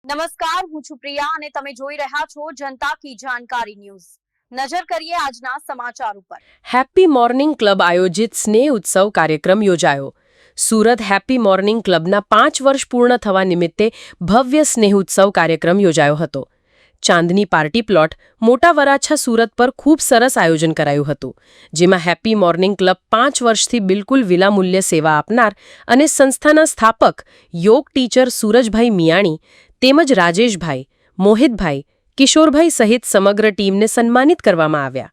નમસ્કાર, હું છું પ્રિયા અને તમે જોઈ રહ્યા છો જનતા કી જાણકારી ન્યૂઝ। નજર કરીએ આજના સમાચાર ઉપર। હેપી મોર્નિંગ ક્લબ આયોજિત સ્નેહ ઉત્સવ કાર્યક્રમ યોજાયો। સુરત હેપી મોર્નિંગ ક્લબના 5 વર્ષ પૂર્ણ થવા નિમિત્તે ભવ્ય સ્નેહ ઉત્સવ કાર્યક્રમ યોજાયો હતો। ચાંદની પાર્ટી પ્લોટ મોટા વરાછા સુરત પર ખૂબ સરસ આયોજન કરાયું હતું, જેમાં હેપી મોર્નિંગ ક્લબ 5 વર્ષથી બિલકુલ વિનામૂલ્ય સેવા આપનાર અને સંસ્થાના સ્થાપક યોગ ટીચર સૂરજભાઈ મિયાણી તેમજ રાજેશભાઈ, મોહિતભાઈ, કિશોરભાઈ સહિત સમગ્ર ટીમને સન્માનિત કરવામાં આવ્યા।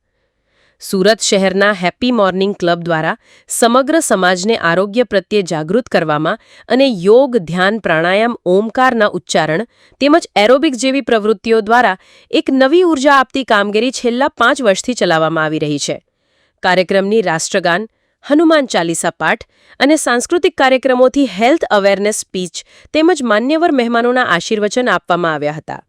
સુરત શહેરના હેપી મોર્નિંગ ક્લબ દ્વારા સમગ્ર સમાજને આરોગ્ય પ્રત્યે જાગૃત કરવામાં અને યોગ, ધ્યાન, પ્રાણાયામ, ઓમકારના ઉચ્ચારણ તેમજ એરોબિક જેવી પ્રવૃત્તિઓ દ્વારા એક નવી ઉર્જા આપતી કામગીરી છેલ્લા 5 વર્ષથી ચલાવવામાં આવી રહી છે। કાર્યક્રમની રાષ્ટ્રગાન, હનુમાન ચાલીસા પાઠ અને સાંસ્કૃતિક કાર્યક્રમોથી હેલ્થ અવેરનેસ સ્પીચ તેમજ માન્યવર મહેમાનોના આશીર્વચન આપવામાં આવ્યા હતા।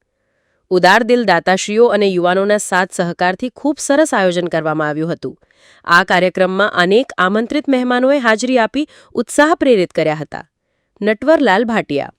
ઉદાર દિલ દાતાશ્રીઓ અને યુવાનોના સાથ સહકારથી ખૂબ સરસ આયોજન કરવામાં આવ્યું હતું। આ કાર્યક્રમમાં અનેક આમંત્રિત મહેમાનોએ હાજરી આપી ઉત્સાહ પ્રેરિત કર્યા હતા। નટવરલાલ ભાટિયા।